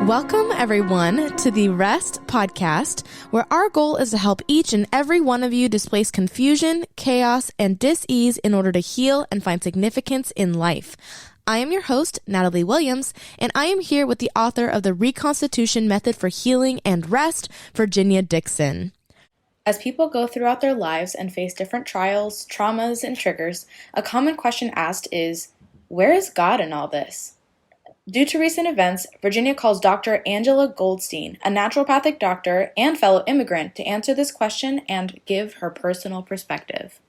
Welcome, everyone, to the R.E.S.T podcast, where our goal is to help each and every one of you displace confusion, chaos, and dis-ease in order to heal and find significance in life. I am your host, Natalie Williams, and I am here with the author of the Reconstitution Method for Healing and Rest, Virginia Dixon. As people go throughout their lives and face different trials, traumas, and triggers, a common question asked is, where is God in all this? Due to recent events, Virginia calls Dr. Angela Goldstein, a naturopathic doctor and fellow immigrant, to answer this question and give her personal perspective.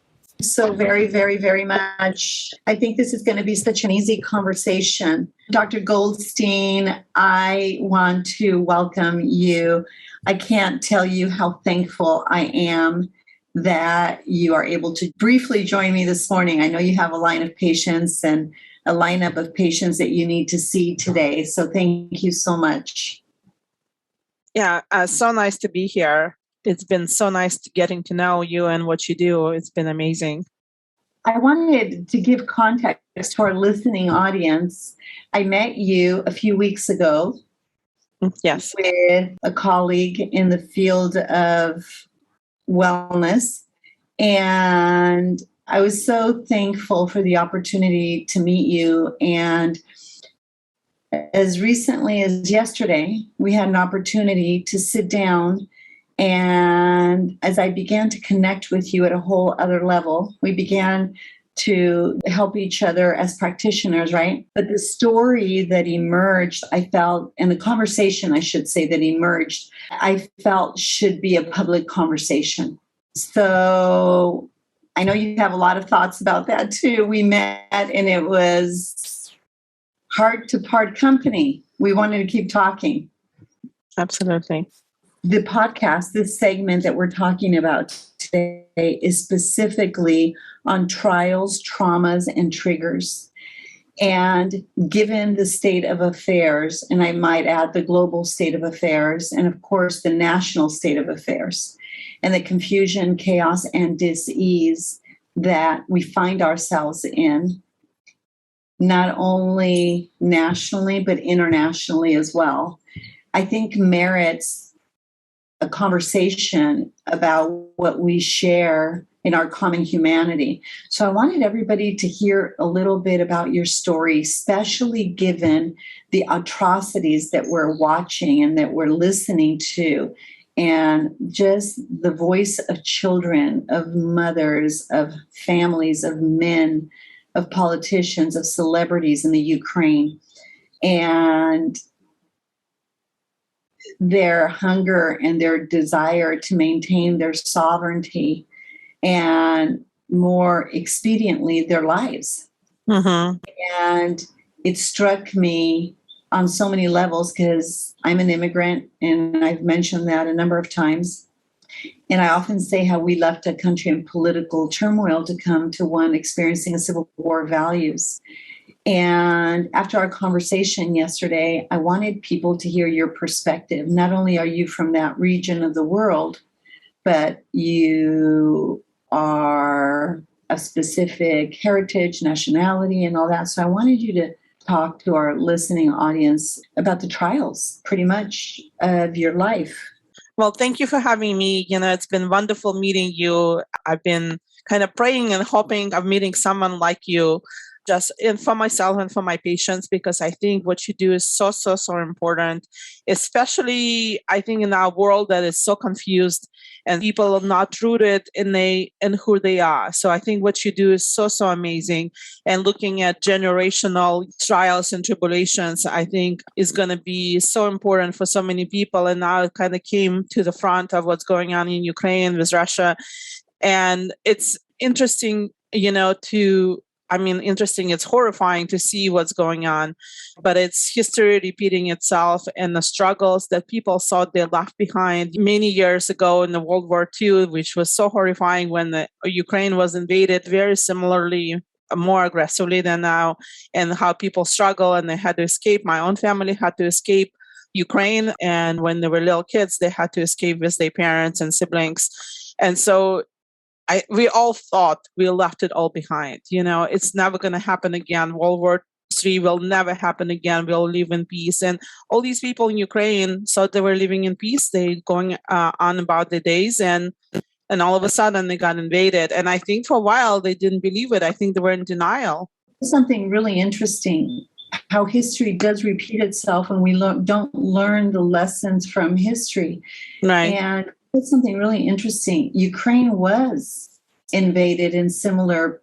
So very much. I think this is going to be such an easy conversation. Dr. Goldstein, I want to welcome you. I can't tell you how thankful I am that you are able to briefly join me this morning. I know you have a line of patients and a lineup of patients that you need to see today. So thank you so much. Yeah, so nice to be here. It's been so nice getting to know you and what you do. It's been amazing. I wanted to give context to our listening audience. I met you a few weeks ago. Yes. With a colleague in the field of wellness. And I was so thankful for the opportunity to meet you. And as recently as yesterday, we had an opportunity to sit down. And as I began to connect with you at a whole other level, we began to help each other as practitioners, right? But the story that emerged, I felt, and the conversation, I should say, that emerged, I felt should be a public conversation. So I know you have a lot of thoughts about that too. We met and it was heart to part company. We wanted to keep talking. Absolutely. The podcast, this segment that we're talking about today, is specifically on trials, traumas, and triggers. And given the state of affairs, and I might add the global state of affairs, and of course the national state of affairs, and the confusion, chaos, and dis-ease that we find ourselves in, not only nationally, but internationally as well, I think merits a conversation about what we share in our common humanity. So I wanted everybody to hear a little bit about your story, especially given the atrocities that we're watching and that we're listening to, and just the voice of children, of mothers, of families, of men, of politicians, of celebrities in the Ukraine, and their hunger and their desire to maintain their sovereignty and more expediently their lives. Mm-hmm. And it struck me on so many levels because I'm an immigrant and I've mentioned that a number of times. And I often say how we left a country in political turmoil to come to one experiencing a civil war of values. And after our conversation yesterday, I wanted people to hear your perspective. Not only are you from that region of the world, but you are a specific heritage, nationality, and all that. So I wanted you to talk to our listening audience about the trials, pretty much, of your life. Well, thank you for having me. It's been wonderful meeting you. I've been kind of praying and hoping of meeting someone like you, just for myself and for my patients, because I think what you do is so important, especially I think in our world that is so confused and people are not rooted in who they are. So I think what you do is so amazing. And looking at generational trials and tribulations, I think is going to be so important for so many people. And now it kind of came to the front of what's going on in Ukraine with Russia. And it's interesting, it's horrifying to see what's going on, but it's history repeating itself and the struggles that people thought they left behind many years ago in the World War II, which was so horrifying when the Ukraine was invaded very similarly, more aggressively than now, and how people struggle and they had to escape. My own family had to escape Ukraine, and when they were little kids, they had to escape with their parents and siblings. And so we all thought we left it all behind. It's never going to happen again. World War history will never happen again. We'll live in peace. And all these people in Ukraine thought they were living in peace. They going on about their days, and all of a sudden they got invaded. And I think for a while they didn't believe it. I think they were in denial. Something really interesting, how history does repeat itself when we don't learn the lessons from history. Right. And it's something really interesting. Ukraine was invaded in similar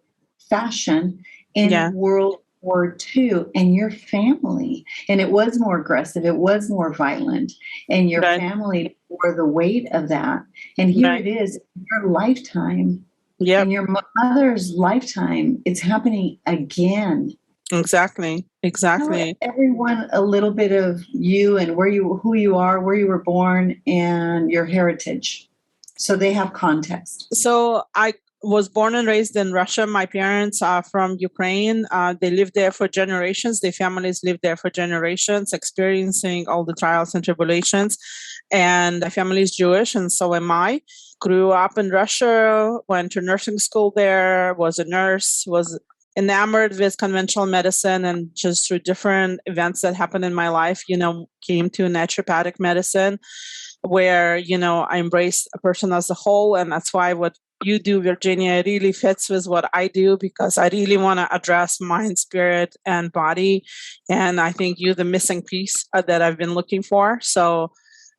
fashion in World War II, and your family, and it was more aggressive, it was more violent, and your family bore the weight of that. And here it is, in your lifetime, in your mother's lifetime, it's happening again. Exactly. Tell everyone a little bit of you and who you are, where you were born, and your heritage, so they have context. So I was born and raised in Russia. My parents are from Ukraine. They lived there for generations. Their families lived there for generations, experiencing all the trials and tribulations. And my family is Jewish, and so am I. Grew up in Russia, went to nursing school there, was a nurse, was enamored with conventional medicine, and just through different events that happened in my life, came to naturopathic medicine, where, I embrace a person as a whole. And that's why what you do, Virginia, really fits with what I do, because I really want to address mind, spirit, and body. And I think you're the missing piece that I've been looking for. So,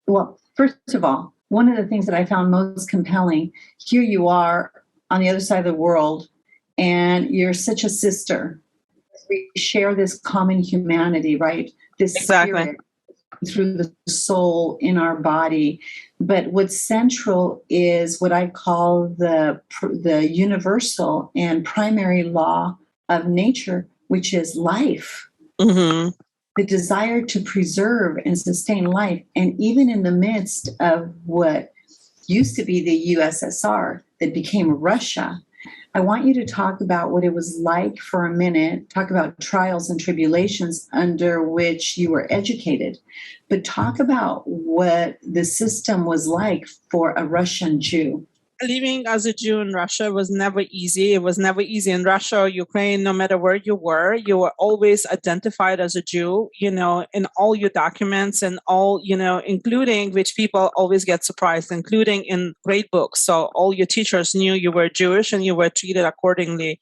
well, first of all, one of the things that I found most compelling, here you are on the other side of the world, and you're such a sister. We share this common humanity, right? This spirit through the soul in our body. But what's central is what I call the universal and primary law of nature, which is life. Mm-hmm. The desire to preserve and sustain life. And even in the midst of what used to be the USSR that became Russia, I want you to talk about what it was like for a minute, talk about trials and tribulations under which you were educated, but talk about what the system was like for a Russian Jew. Living as a Jew in Russia was never easy. It was never easy in Russia or Ukraine. No matter where you were always identified as a Jew, in all your documents, and all, including, which people always get surprised, including in grade books. So all your teachers knew you were Jewish and you were treated accordingly.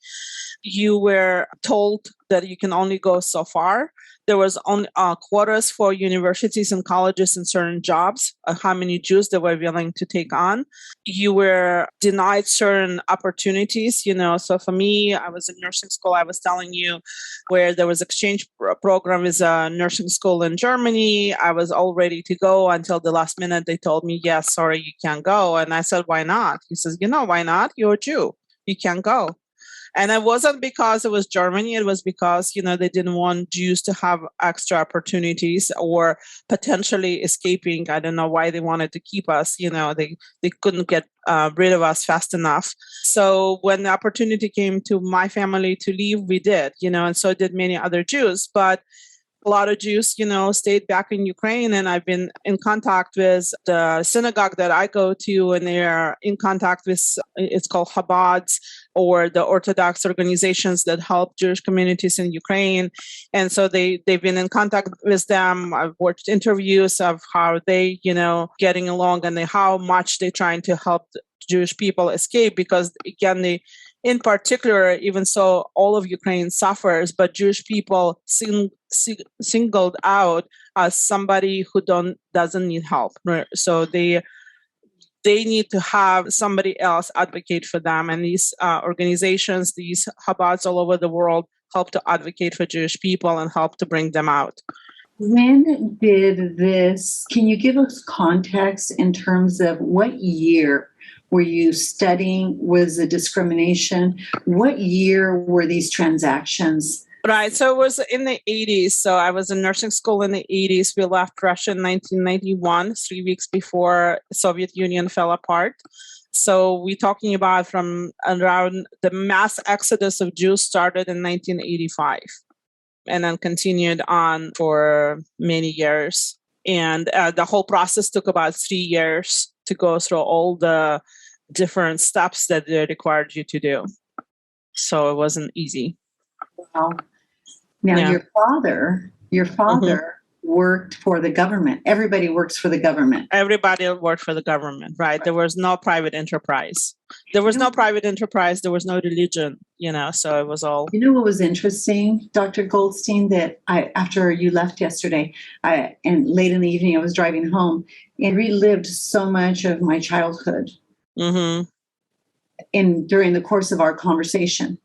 You were told that you can only go so far. There was only quotas for universities and colleges and certain jobs, how many Jews they were willing to take on. You were denied certain opportunities, So for me, I was in nursing school, I was telling you, where there was exchange program with a nursing school in Germany. I was all ready to go until the last minute. They told me, yes, sorry, you can't go. And I said, why not? He says, why not? You're a Jew. You can't go. And it wasn't because it was Germany. It was because, they didn't want Jews to have extra opportunities or potentially escaping. I don't know why they wanted to keep us. They couldn't get rid of us fast enough. So when the opportunity came to my family to leave, we did, and so did many other Jews. But a lot of Jews, stayed back in Ukraine, and I've been in contact with the synagogue that I go to, and they're in contact with, it's called Chabad's, or the Orthodox organizations that help Jewish communities in Ukraine. And so they've been in contact with them. I've watched interviews of how they, getting along, and how much they're trying to help Jewish people escape, because again, in particular, even so, all of Ukraine suffers, but Jewish people singled out as somebody who doesn't need help. So they need to have somebody else advocate for them. And these organizations, these Chabads all over the world, help to advocate for Jewish people and help to bring them out. When did this, can you give us context in terms of what year were you studying? Was the discrimination? What year were these transactions? Right. So it was in the 80s. So I was in nursing school in the 80s. We left Russia in 1991, 3 weeks before the Soviet Union fell apart. So we're talking about from around the mass exodus of Jews started in 1985 and then continued on for many years. And the whole process took about 3 years to go through all the different steps that they required you to do. So it wasn't easy. Wow. Now, Yeah. your father worked for the government. Everybody works for the government. Everybody worked for the government, right? There was no private enterprise. There was no private enterprise. There was no religion, so it was all. You know what was interesting, Dr. Goldstein, that after you left yesterday, and late in the evening, I was driving home and relived so much of my childhood during the course of our conversation.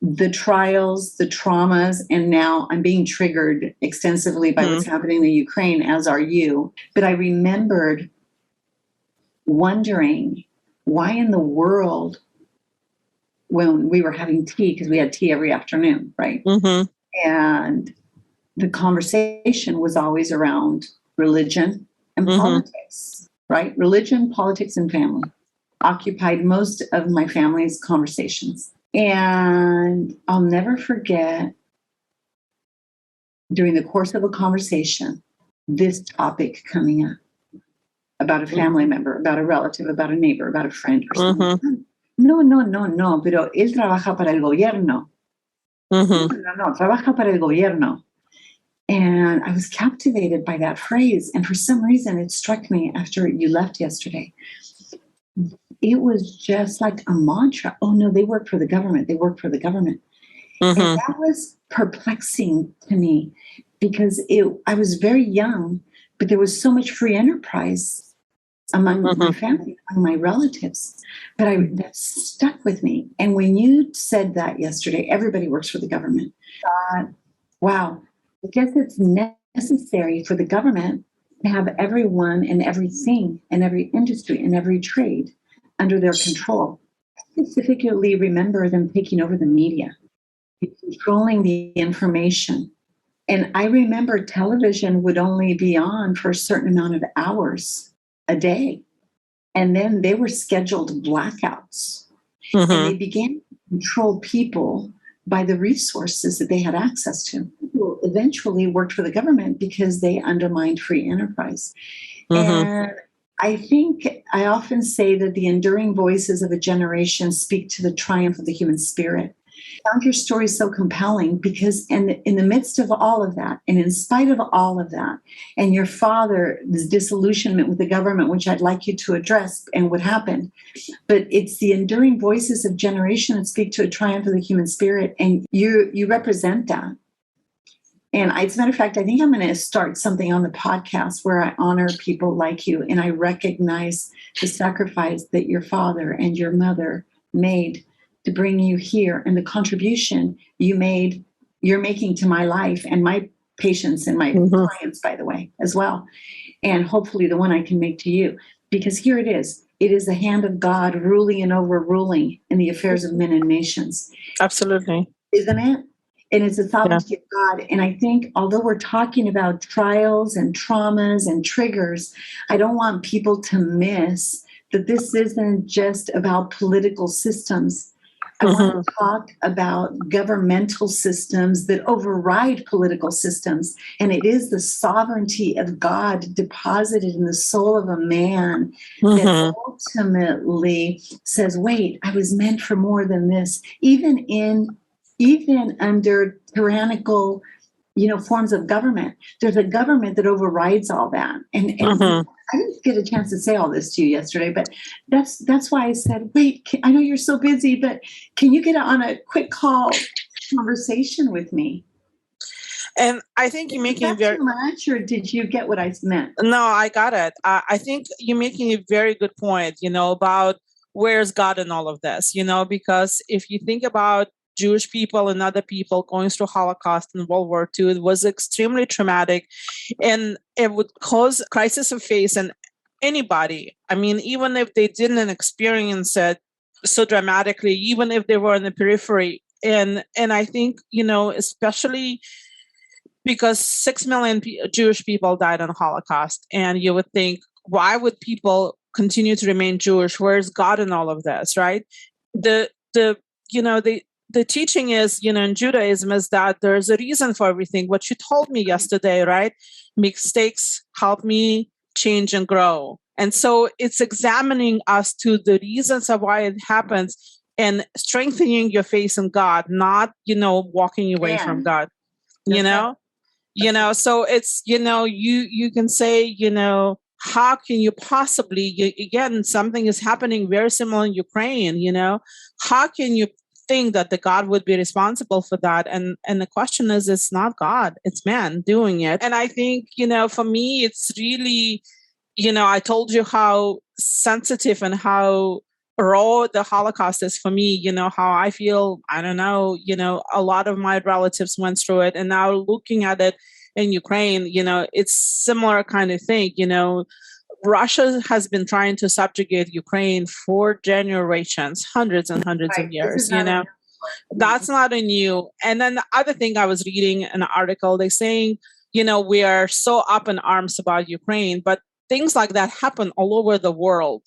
The trials, the traumas, and now I'm being triggered extensively by what's happening in the Ukraine, as are you. But I remembered wondering why in the world, when we were having tea, because we had tea every afternoon, right? And the conversation was always around religion and politics, right? Religion, politics, and family occupied most of my family's conversations. And I'll never forget, during the course of a conversation, this topic coming up about a family member, about a relative, about a neighbor, about a friend or something. No, pero él trabaja para el gobierno. No, trabaja para el gobierno. And I was captivated by that phrase. And for some reason, it struck me after you left yesterday. It was just like a mantra. Oh, no, they work for the government. They work for the government. And that was perplexing to me because I was very young, but there was so much free enterprise among my family, among my relatives. But that stuck with me. And when you said that yesterday, everybody works for the government. I thought, wow, I guess it's necessary for the government to have everyone and everything and every industry and every trade under their control. I specifically remember them taking over the media, controlling the information. And I remember television would only be on for a certain amount of hours a day. And then they were scheduled blackouts. And they began to control people by the resources that they had access to. People eventually worked for the government because they undermined free enterprise. And I think I often say that the enduring voices of a generation speak to the triumph of the human spirit. I found your story so compelling because in the midst of all of that, and in spite of all of that, and your father's disillusionment with the government, which I'd like you to address and what happened, but it's the enduring voices of generation that speak to a triumph of the human spirit, and you represent that. And as a matter of fact, I think I'm going to start something on the podcast where I honor people like you, and I recognize the sacrifice that your father and your mother made to bring you here, and the contribution you're making to my life and my patients and my clients, by the way, as well. And hopefully the one I can make to you, because here it is. It is the hand of God ruling and overruling in the affairs of men and nations. Absolutely. Isn't it? And it's the sovereignty of God. And I think, although we're talking about trials and traumas and triggers, I don't want people to miss that this isn't just about political systems. I want to talk about governmental systems that override political systems. And it is the sovereignty of God deposited in the soul of a man that ultimately says, wait, I was meant for more than this. Even under tyrannical, forms of government, there's a government that overrides all that. And I didn't get a chance to say all this to you yesterday, but that's why I said, wait, I know you're so busy, but can you get on a quick call conversation with me? And I think you're making too much, or did you get what I meant? No, I got it. I think you're making a very good point, about where's God in all of this, because if you think about Jewish people and other people going through Holocaust and World War II, it was extremely traumatic, and it would cause crisis of faith in anybody. I mean, even if they didn't experience it so dramatically, even if they were in the periphery. And I think, especially because 6 million Jewish people died in the Holocaust, and you would think, why would people continue to remain Jewish? Where's God in all of this, right? The teaching is, in Judaism, is that there's a reason for everything. What you told me yesterday, right? Mistakes help me change and grow. And so it's examining us to the reasons of why it happens and strengthening your faith in God, not, walking away from God, you know? So it's, you can say, how can you possibly, again, something is happening very similar in Ukraine, how can you think that the God would be responsible for that? And the question is, it's not God, it's man doing it. And I think, for me, it's really, I told you how sensitive and how raw the Holocaust is for me, how I feel, I don't know, a lot of my relatives went through it. And now looking at it in Ukraine, it's similar kind of thing. Russia has been trying to subjugate Ukraine for generations, hundreds and hundreds of years, That's not a new. And then the other thing, I was reading an article, they're saying, we are so up in arms about Ukraine, but things like that happen all over the world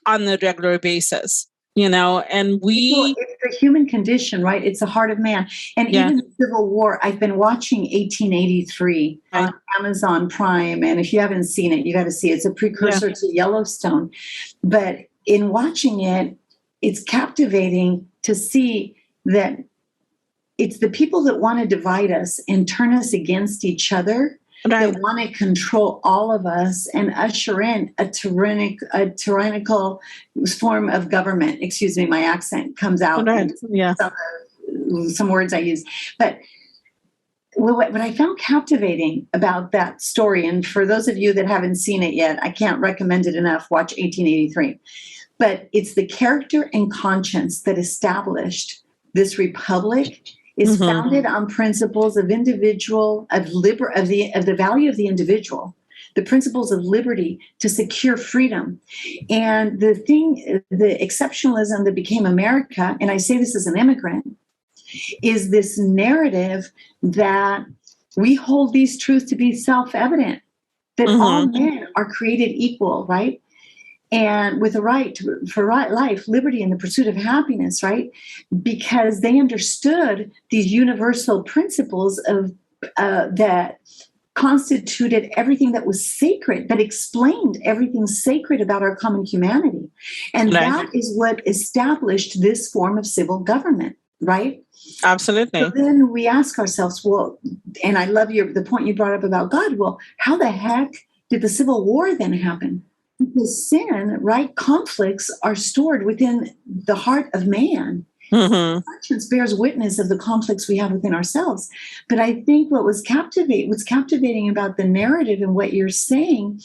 on a regular basis, and it's the human condition, right? It's the heart of man. And even the Civil War, I've been watching 1883 on Amazon Prime. And if you haven't seen it, you got to see it. It's a precursor to Yellowstone. But in watching it, it's captivating to see that it's the people that want to divide us and turn us against each other. Right. They want to control all of us and usher in a tyrannical form of government. Excuse me, my accent comes out. Right. Some words I use. But what I found captivating about that story, and for those of you that haven't seen it yet, I can't recommend it enough, watch 1883. But it's the character and conscience that established this republic is founded on principles of the value of the individual, the principles of liberty to secure freedom. And the exceptionalism that became America, and I say this as an immigrant, is this narrative that we hold these truths to be self-evident, that all men are created equal, right? And with a right for life, liberty, and the pursuit of happiness, right? Because they understood these universal principles of that constituted everything that was sacred, that explained everything sacred about our common humanity. And that is what established this form of civil government, right? Absolutely. So then we ask ourselves, well, and I love the point you brought up about God. Well, how the heck did the Civil War then happen? Because sin, right? Conflicts are stored within the heart of man. Conscience bears witness of the conflicts we have within ourselves. But I think what's captivating about the narrative and what you're saying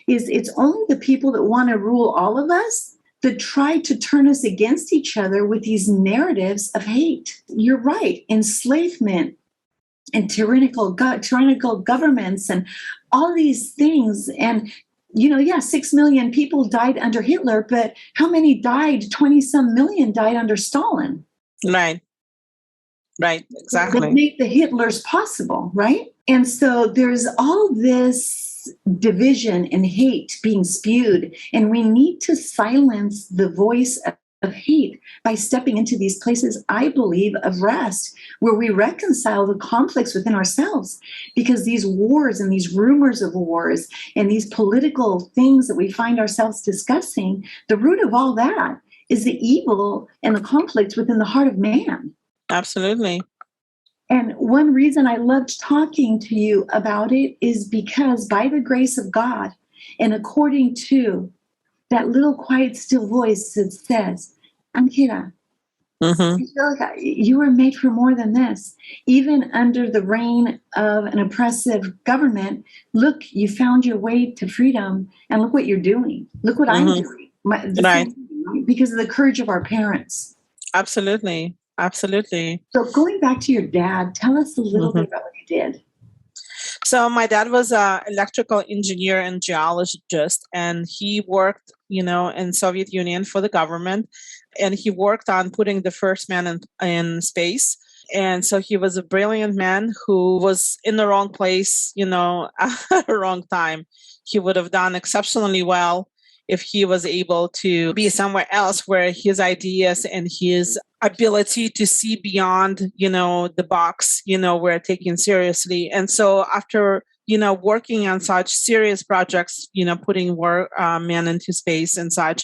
is it's only the people that want to rule all of us that try to turn us against each other with these narratives of hate. You're right. Enslavement and tyrannical governments and all these things. And 6 million people died under Hitler, but how many died? 20-some million died under Stalin. Right, exactly. That made the Hitlers possible, right? And so there's all this division and hate being spewed, and we need to silence the voice of hate by stepping into these places, I believe, of rest, where we reconcile the conflicts within ourselves. Because these wars and these rumors of wars and these political things that we find ourselves discussing, the root of all that is the evil and the conflict within the heart of man. Absolutely. And one reason I loved talking to you about it is because by the grace of God and according to that little quiet, still voice that says, Ankita, you were made for more than this. Even under the reign of an oppressive government, look, you found your way to freedom, and look what you're doing. Look what I'm doing. Because of the courage of our parents. Absolutely. So going back to your dad, tell us a little bit about what he did. So my dad was an electrical engineer and geologist, and he worked, in Soviet Union for the government, and he worked on putting the first man in space. And so he was a brilliant man who was in the wrong place, at the wrong time. He would have done exceptionally well if he was able to be somewhere else where his ideas and his ability to see beyond, the box, were taken seriously. And so after, working on such serious projects, putting men into space and such,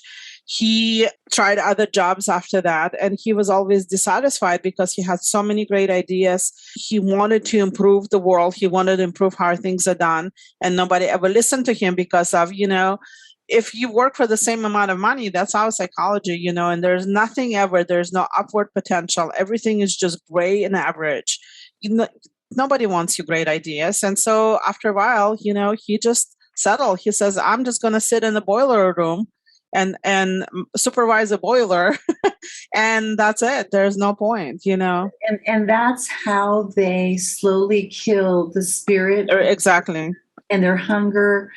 He tried other jobs after that, and he was always dissatisfied because he had so many great ideas. He wanted to improve the world. He wanted to improve how things are done, and nobody ever listened to him because of, if you work for the same amount of money, that's our psychology, and there's no upward potential. Everything is just gray and average. Nobody wants your great ideas. And so after a while, he just settled. He says, I'm just going to sit in the boiler room and supervise a boiler. And that's it. There's no point, And that's how they slowly kill the spirit. Exactly. And their hunger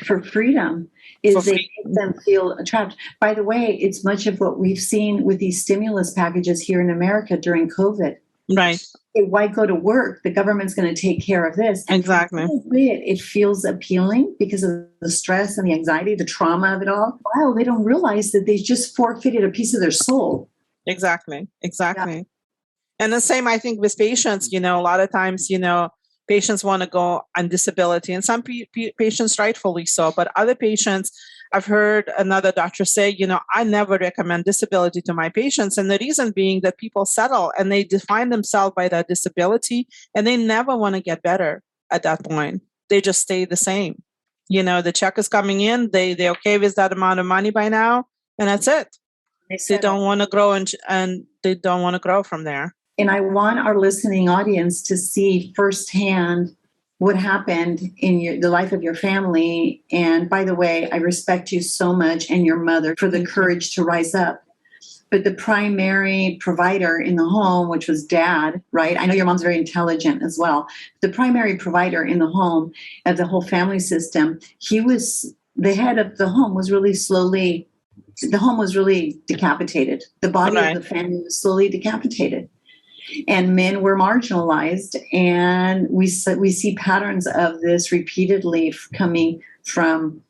for freedom is they make them feel trapped. By the way, it's much of what we've seen with these stimulus packages here in America during COVID. Right. Why go to work? The government's going to take care of this. And exactly. It feels appealing because of the stress and the anxiety, the trauma of it all. Wow, they don't realize that they just forfeited a piece of their soul. Exactly. Yeah. And the same, I think, with patients, a lot of times, patients want to go on disability, and some patients rightfully so, but other patients, I've heard another doctor say, I never recommend disability to my patients. And the reason being that people settle and they define themselves by that disability, and they never want to get better at that point. They just stay the same. The check is coming in, they're okay with that amount of money by now, and that's it. They don't want to grow and they don't want to grow from there. And I want our listening audience to see firsthand what happened in the life of your family. And by the way, I respect you so much and your mother for the courage to rise up. But the primary provider in the home, which was dad, right? I know your mom's very intelligent as well. The primary provider in the home of the whole family system, he was the head of the home, was really decapitated. The body of the family was slowly decapitated. And men were marginalized, and we see patterns of this repeatedly coming from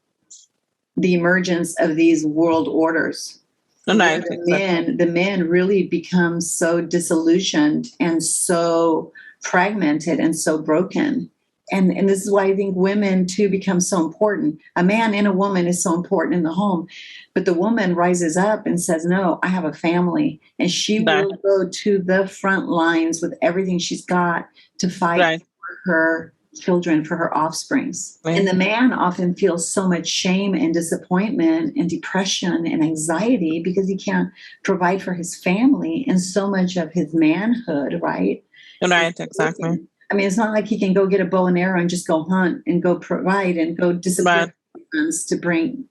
the emergence of these world orders. The men really become so disillusioned and so fragmented and so broken. And this is why I think women too become so important. A man and a woman is so important in the home, but the woman rises up and says, no, I have a family, and she will go to the front lines with everything she's got to fight for her children, for her offsprings. Right. And the man often feels so much shame and disappointment and depression and anxiety because he can't provide for his family and so much of his manhood, right? Right, exactly. I mean, it's not like he can go get a bow and arrow and just go hunt and go provide and go disappear to bring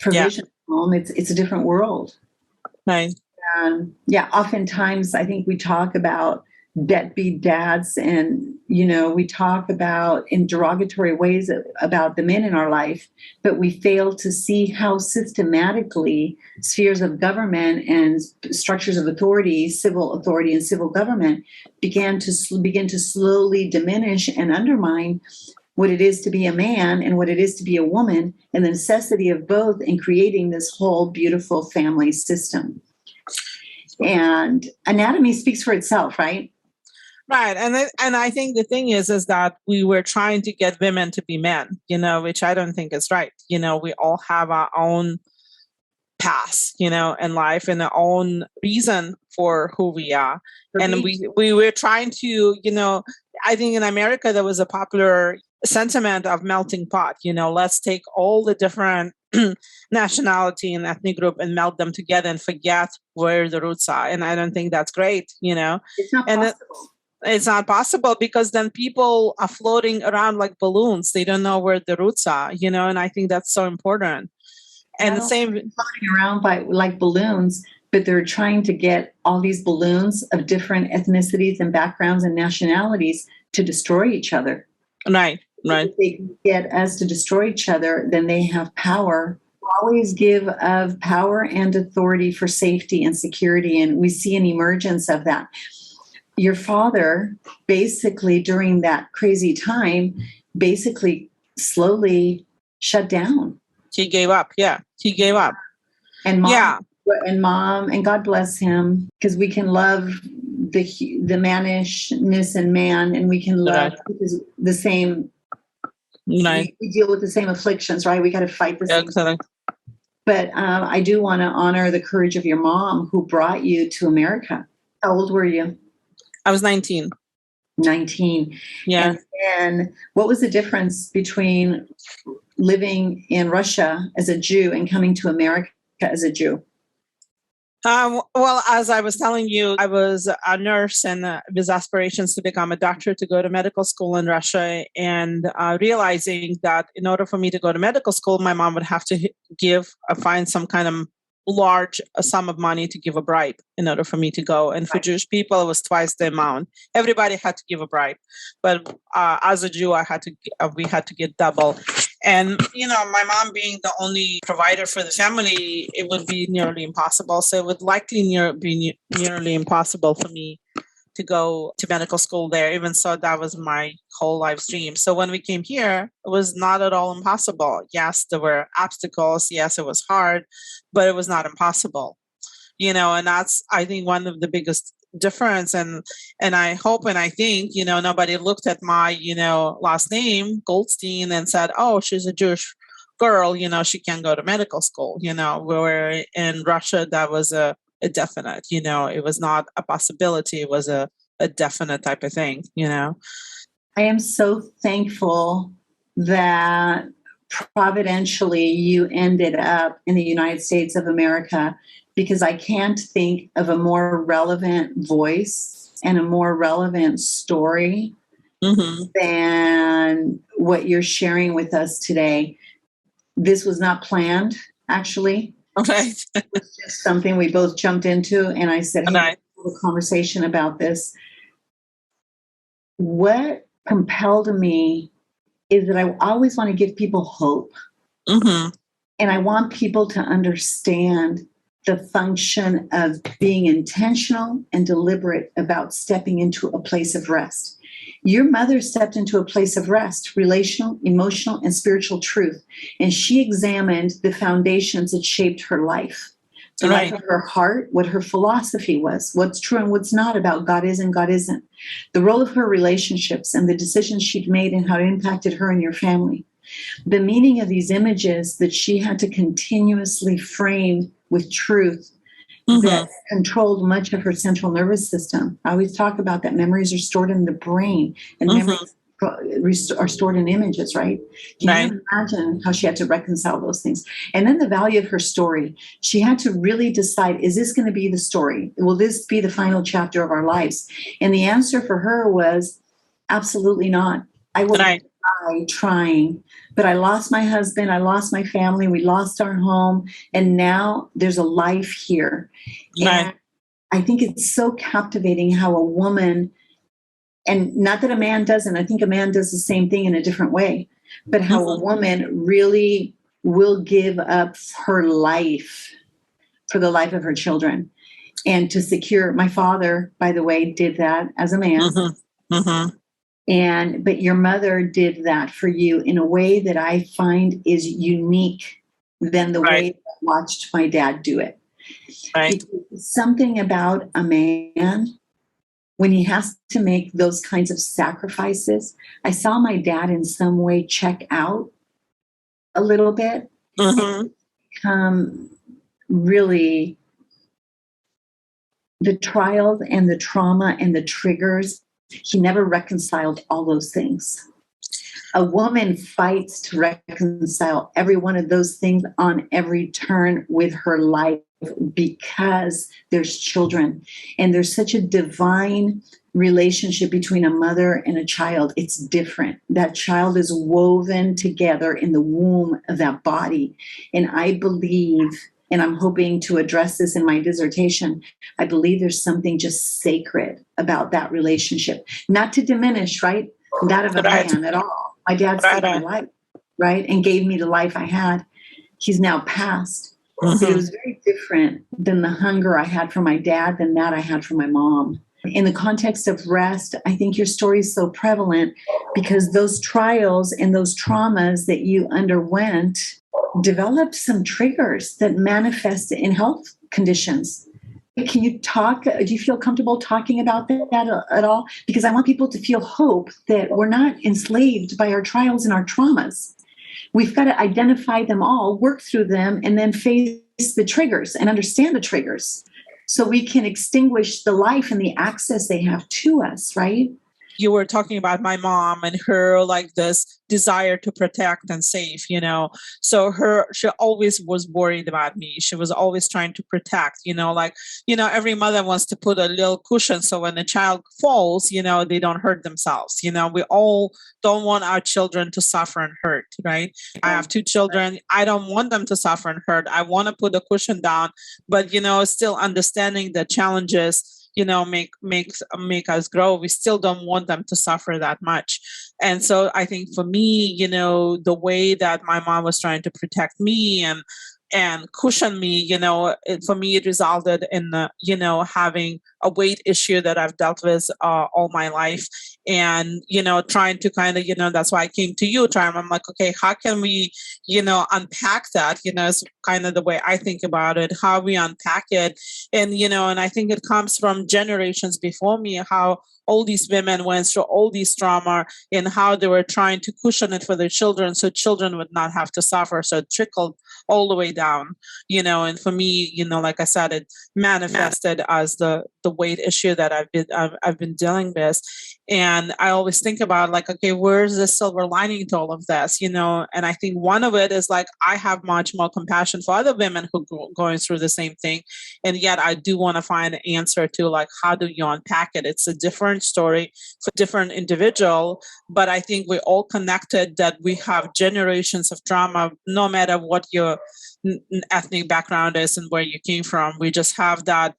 provision home. It's a different world. Right. Oftentimes I think we talk about deadbeat dads, and we talk about in derogatory ways about the men in our life, but we fail to see how systematically spheres of government and structures of authority, civil authority and civil government, begin to slowly diminish and undermine what it is to be a man and what it is to be a woman, and the necessity of both in creating this whole beautiful family system. And anatomy speaks for itself, right? Right. And I think the thing is that we were trying to get women to be men, which I don't think is right. We all have our own path, in life, and our own reason for who we are. And we were trying to, I think in America, there was a popular sentiment of melting pot, let's take all the different nationality and ethnic group and melt them together and forget where the roots are. And I don't think that's great, It's not possible. It's not possible because then people are floating around like balloons. They don't know where the roots are, and I think that's so important. And the same floating around like balloons, but they're trying to get all these balloons of different ethnicities and backgrounds and nationalities to destroy each other. Right. If they can get us to destroy each other, then they have power. Always give of power and authority for safety and security, and we see an emergence of that. Your father, basically during that crazy time, slowly shut down. He gave up. Yeah, he gave up. And mom, and God bless him, because we can love the mannishness and man, and we can love because the same. We deal with the same afflictions, right? We got to fight the same. Exactly. But I do want to honor the courage of your mom who brought you to America. How old were you? I was 19. 19. Yeah. And then what was the difference between living in Russia as a Jew and coming to America as a Jew? Well, as I was telling you, I was a nurse and with aspirations to become a doctor, to go to medical school in Russia, and realizing that in order for me to go to medical school, my mom would have to find some kind of large sum of money to give a bribe in order for me to go. And for Jewish people, it was twice the amount. Everybody had to give a bribe, but as a Jew, we had to get double. And, my mom being the only provider for the family, it would be nearly impossible. So it would likely be nearly impossible for me to go to medical school there, even so that was my whole life's dream. So when we came here, it was not at all impossible. Yes, there were obstacles. Yes, it was hard, but it was not impossible. And that's, I think, one of the biggest difference. And I hope and I think, nobody looked at my, last name, Goldstein, and said, oh, she's a Jewish girl, she can't go to medical school. Where in Russia, that was a definite, it was not a possibility. It was a definite type of thing, I am so thankful that providentially you ended up in the United States of America, because I can't think of a more relevant voice and a more relevant story than what you're sharing with us today. This was not planned, actually. Okay. It was just something we both jumped into, and I said, hey, okay. We'll have a conversation about this. What compelled me is that I always want to give people hope. And I want people to understand the function of being intentional and deliberate about stepping into a place of rest. Your mother stepped into a place of rest, relational, emotional, and spiritual truth. And she examined the foundations that shaped her life. The life of her heart, what her philosophy was, what's true and what's not about God is and God isn't. The role of her relationships and the decisions she'd made and how it impacted her and your family. The meaning of these images that she had to continuously frame with truth that controlled much of her central nervous system. I always talk about that memories are stored in the brain, and memories are stored in images, right? Can you imagine how she had to reconcile those things? And then the value of her story. She had to really decide, is this going to be the story? Will this be the final chapter of our lives? And the answer for her was absolutely not. I will die trying. But I lost my husband, I lost my family, we lost our home, and now there's a life here. And I think it's so captivating how a woman, and not that a man doesn't, I think a man does the same thing in a different way, but how a woman really will give up her life for the life of her children. And to secure, my father, by the way, did that as a man. But your mother did that for you in a way that I find is unique than the way I watched my dad do it. Something about a man, when he has to make those kinds of sacrifices, I saw my dad in some way check out a little bit, and become really the trials and the trauma and the triggers. He never reconciled all those things. A woman fights to reconcile every one of those things on every turn with her life, because there's children. And there's such a divine relationship between a mother and a child. It's different. That child is woven together in the womb of that body. And I believe, and I'm hoping to address this in my dissertation, I believe there's something just sacred about that relationship. Not to diminish, that of a man at all. My dad saved my life, and gave me the life I had. He's now passed. But it was very different than the hunger I had for my dad than that I had for my mom. In the context of rest, I think your story is so prevalent because those trials and those traumas that you underwent developed some triggers that manifest in health conditions. Can you talk? Do you feel comfortable talking about that at all? Because I want people to feel hope that we're not enslaved by our trials and our traumas. We've got to identify them all, work through them, and then face the triggers and understand the triggers so we can extinguish the life and the access they have to us, right? You were talking about my mom and her like this desire to protect and save, so she always was worried about me. She was always trying to protect, every mother wants to put a little cushion so when the child falls, they don't hurt themselves. We all don't want our children to suffer and hurt, right? I have 2 children. I don't want them to suffer and hurt. I want to put a cushion down, but still understanding the challenges make us grow. We still don't want them to suffer that much. And so I think for me, the way that my mom was trying to protect me and cushion me, for me, it resulted in, having a weight issue that I've dealt with all my life. And, trying to kind of, that's why I came to you, Tram. I'm like, okay, how can we, unpack that? Is kind of the way I think about it, how we unpack it. And, and I think it comes from generations before me, how all these women went through all these trauma and how they were trying to cushion it for their children so children would not have to suffer. So it trickled all the way down, and for me, like I said, it manifested as the weight issue that I've been dealing with. And I always think about like, okay, where's the silver lining to all of this, and I think one of it is like, I have much more compassion for other women who going through the same thing. And yet I do want to find an answer to like, how do you unpack it? It's a different story for different individual, but I think we're all connected, that we have generations of trauma, no matter what your ethnic background is and where you came from. We just have that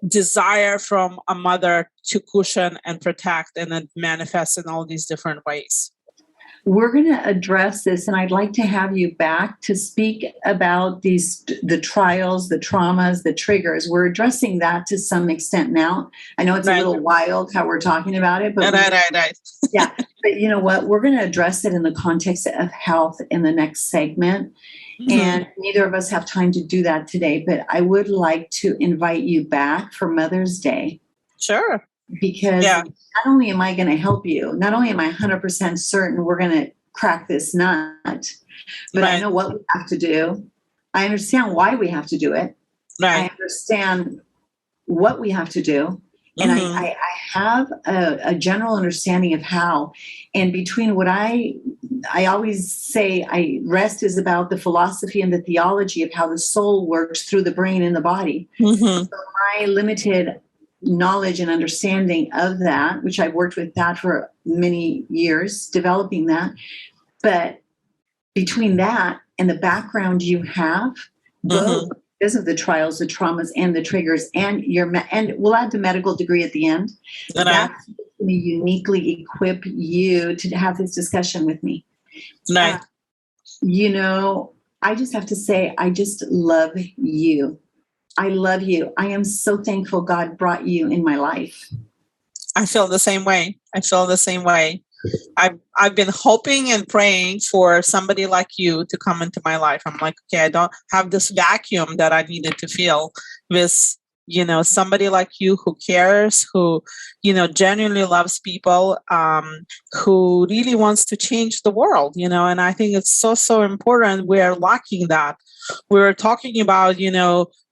desire from a mother to cushion and protect, and it manifests in all these different ways. We're going to address this, and I'd like to have you back to speak about the trials, the traumas, the triggers. We're addressing that to some extent now. I know it's a little wild how we're talking about it, but right. Yeah, but you know what? We're going to address it in the context of health in the next segment. Mm-hmm. And neither of us have time to do that today, but I would like to invite you back for Mother's Day. Sure. Because not only am I going to help you, not only am I 100% certain we're going to crack this nut, but I know what we have to do. I understand why we have to do it. I understand what we have to do. And I have a general understanding of how. And between what I always say, R.E.S.T is about the philosophy and the theology of how the soul works through the brain and the body. Mm-hmm. So my limited knowledge and understanding of that, which I've worked with that for many years, developing that. But between that and the background you have, both because of the trials, the traumas, and the triggers, and and we'll add the medical degree at the end. That's going to uniquely equip you to have this discussion with me. Right. I just have to say, I just love you. I love you. I am so thankful God brought you in my life. I feel the same way. I've been hoping and praying for somebody like you to come into my life. I'm like, okay, I don't have this vacuum that I needed to feel with, somebody like you who cares, who, genuinely loves people, who really wants to change the world, and I think it's so important. We are lacking that. We were talking about,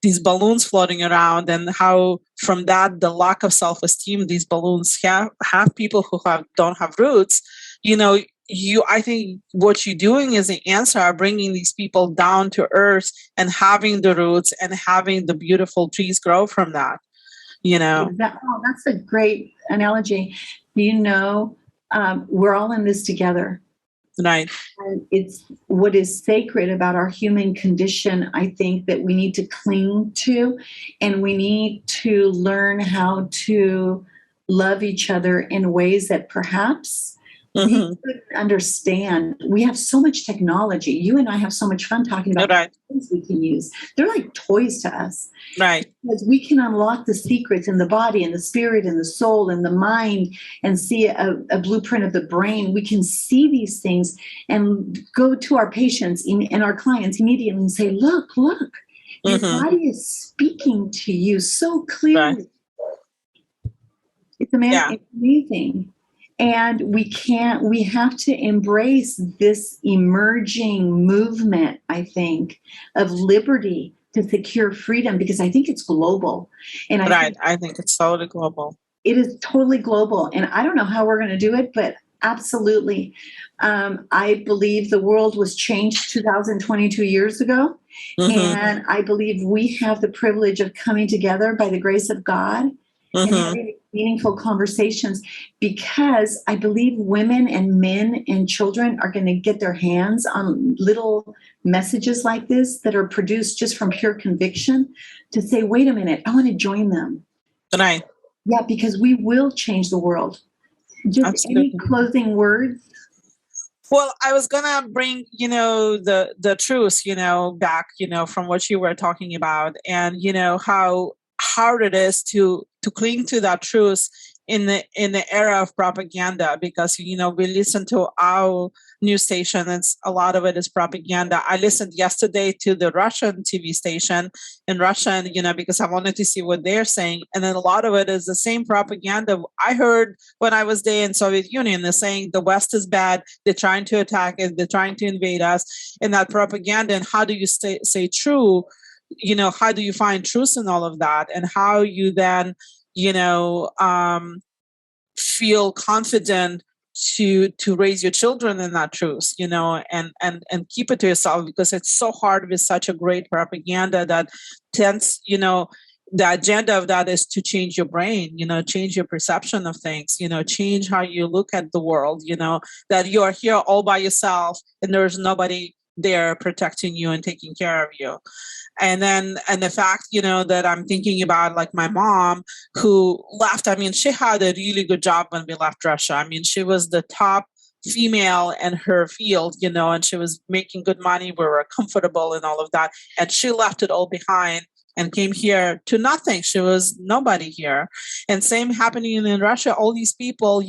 these balloons floating around and how from that, the lack of self-esteem, these balloons have people who don't have roots. I think what you're doing is the answer, bringing these people down to earth and having the roots and having the beautiful trees grow from that, That's a great analogy. We're all in this together. Right. And it's what is sacred about our human condition, I think, that we need to cling to, and we need to learn how to love each other in ways that perhaps we couldn't understand. We have so much technology. You and I have so much fun talking about things we can use. They're like toys to us. Right. Because we can unlock the secrets in the body and the spirit and the soul and the mind and see a blueprint of the brain. We can see these things and go to our patients and our clients immediately and say, look, your body is speaking to you so clearly. Right. It's amazing. And we have to embrace this emerging movement, I think, of liberty to secure freedom, because I think it's global. And I think it's totally global. It is totally global. And I don't know how we're going to do it, but absolutely. I believe the world was changed 2022 years ago. Mm-hmm. And I believe we have the privilege of coming together by the grace of God and having meaningful conversations, because I believe women and men and children are going to get their hands on little messages like this that are produced just from pure conviction to say, wait a minute, I want to join them. Right. Yeah, because we will change the world. Just Absolutely. any closing words? Well, I was gonna bring, the truth, back, from what you were talking about, and how hard it is to cling to that truth in the era of propaganda, because we listen to our news station, and a lot of it is propaganda. I listened yesterday to the Russian TV station in Russian, because I wanted to see what they're saying, and then a lot of it is the same propaganda I heard when I was there in Soviet Union. They're saying the West is bad, they're trying to attack us, they're trying to invade us, and that propaganda. And how do you say true? How do you find truth in all of that, and how you then feel confident to raise your children in that truth, and keep it to yourself, because it's so hard with such a great propaganda that tends, the agenda of that is to change your brain, change your perception of things, change how you look at the world, that you are here all by yourself and there's nobody there protecting you and taking care of you. And the fact, that I'm thinking about, like, my mom who left. I mean, she had a really good job when we left Russia. I mean, she was the top female in her field, and she was making good money. We were comfortable and all of that. And she left it all behind and came here to nothing. She was nobody here. And same happening in Russia. All these people,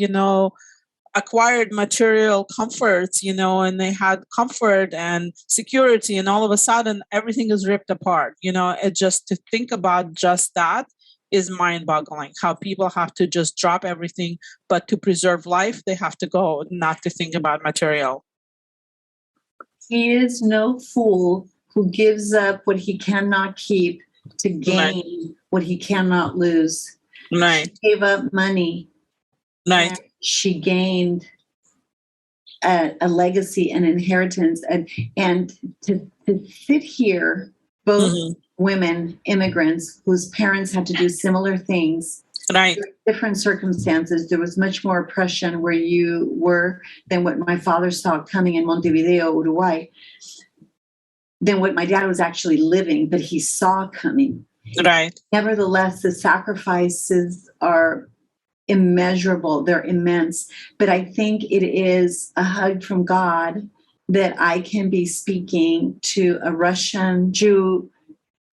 acquired material comforts, and they had comfort and security, and all of a sudden everything is ripped apart. It just, to think about just that is mind-boggling, how people have to just drop everything, but to preserve life, they have to go, not to think about material. He is no fool who gives up what he cannot keep to gain what he cannot lose. Right. She gave up money. Right. She gained a legacy, an inheritance, and to sit here, both women, immigrants, whose parents had to do similar things, right, different circumstances. There was much more oppression where you were than what my father saw coming in Montevideo, Uruguay, than what my dad was actually living, but he saw coming. Right. Nevertheless, the sacrifices are immeasurable. They're immense. But I think it is a hug from God that I can be speaking to a Russian Jew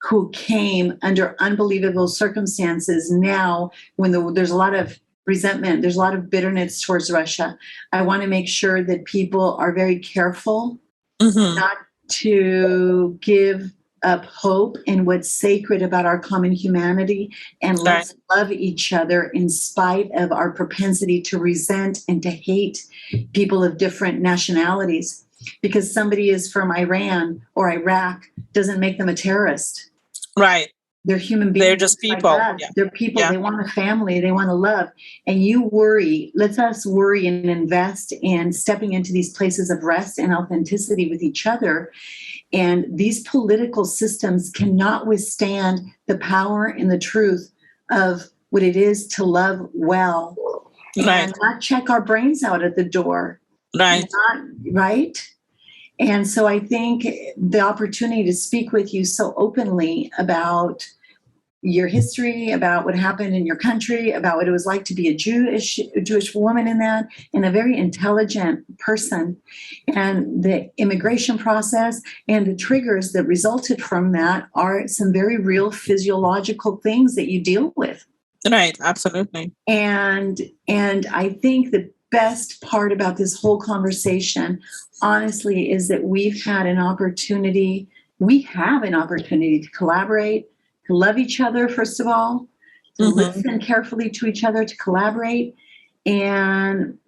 who came under unbelievable circumstances now, when there's a lot of resentment, there's a lot of bitterness towards Russia. I want to make sure that people are very careful not to give up hope in what's sacred about our common humanity, and let's love each other in spite of our propensity to resent and to hate people of different nationalities. Because somebody is from Iran or Iraq doesn't make them a terrorist. Right. They're human beings. They're just people. Like They're people. They want a family. They want to love. And you worry. Let us worry and invest in stepping into these places of rest and authenticity with each other. And these political systems cannot withstand the power and the truth of what it is to love well, and not check our brains out at the door. Right. Right. And so I think the opportunity to speak with you so openly about your history, about what happened in your country, about what it was like to be a Jewish woman in that, and a very intelligent person, and the immigration process and the triggers that resulted from that are some very real physiological things that you deal with. Right, absolutely. And I think the best part about this whole conversation, honestly, is that we have an opportunity to collaborate, to love each other, first of all, to listen carefully to each other, to collaborate, and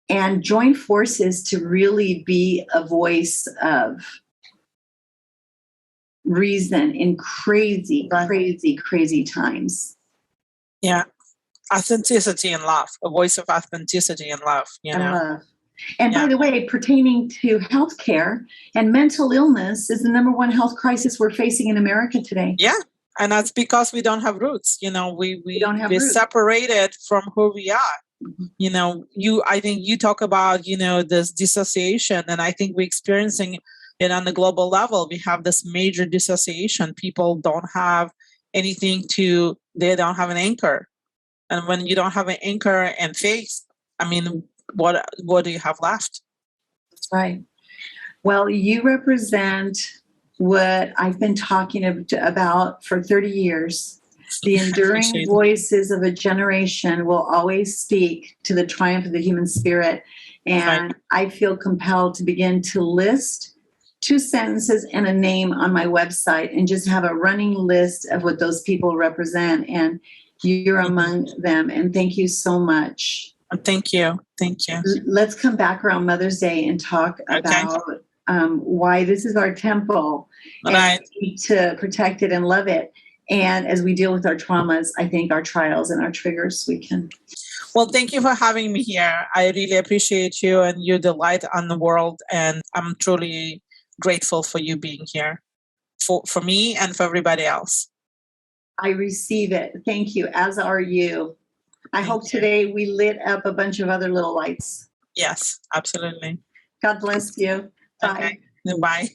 and join forces to really be a voice of reason in crazy times. Yeah. Authenticity and love, a voice of authenticity and love, Love. And by the way, pertaining to healthcare and mental illness is the number one health crisis we're facing in America today. Yeah. And that's because we don't have roots. We don't have we're roots. Separated from who we are. Mm-hmm. I think you talk about, this dissociation, and I think we're experiencing it on the global level. We have this major dissociation. People don't have anything they don't have an anchor. And when you don't have an anchor and faith, what do you have left? That's right. Well, you represent what I've been talking about for 30 years. The enduring voices of a generation will always speak to the triumph of the human spirit. And I feel compelled to begin to list 2 sentences and a name on my website and just have a running list of what those people represent. And you're among them. And thank you so much. Thank you. Thank you. Let's come back around Mother's Day and talk about why this is our temple and we need to protect it and love it. And as we deal with our traumas, I think our trials and our triggers, we can. Well, thank you for having me here. I really appreciate you and your delight on the world. And I'm truly grateful for you being here for me and for everybody else. I receive it. Thank you, as are you. I hope today we lit up a bunch of other little lights. Yes, absolutely. God bless you. Bye. Okay. Bye.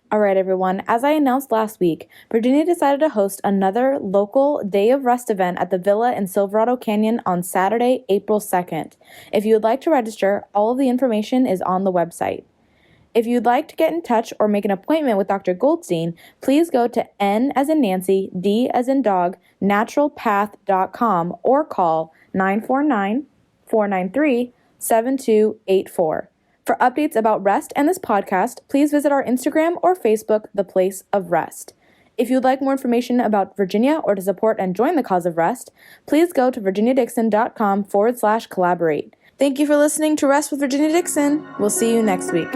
All right, everyone. As I announced last week, Virginia decided to host another local Day of Rest event at the Villa in Silverado Canyon on Saturday, April 2nd. If you would like to register, all of the information is on the website. If you'd like to get in touch or make an appointment with Dr. Goldstein, please go to N as in Nancy, D as in dog, naturopath.com or call 949-493-7284. For updates about R.E.S.T and this podcast, please visit our Instagram or Facebook, The Place of R.E.S.T. If you'd like more information about Virginia or to support and join the cause of R.E.S.T, please go to virginiadixon.com/collaborate. Thank you for listening to R.E.S.T with Virginia Dixon. We'll see you next week.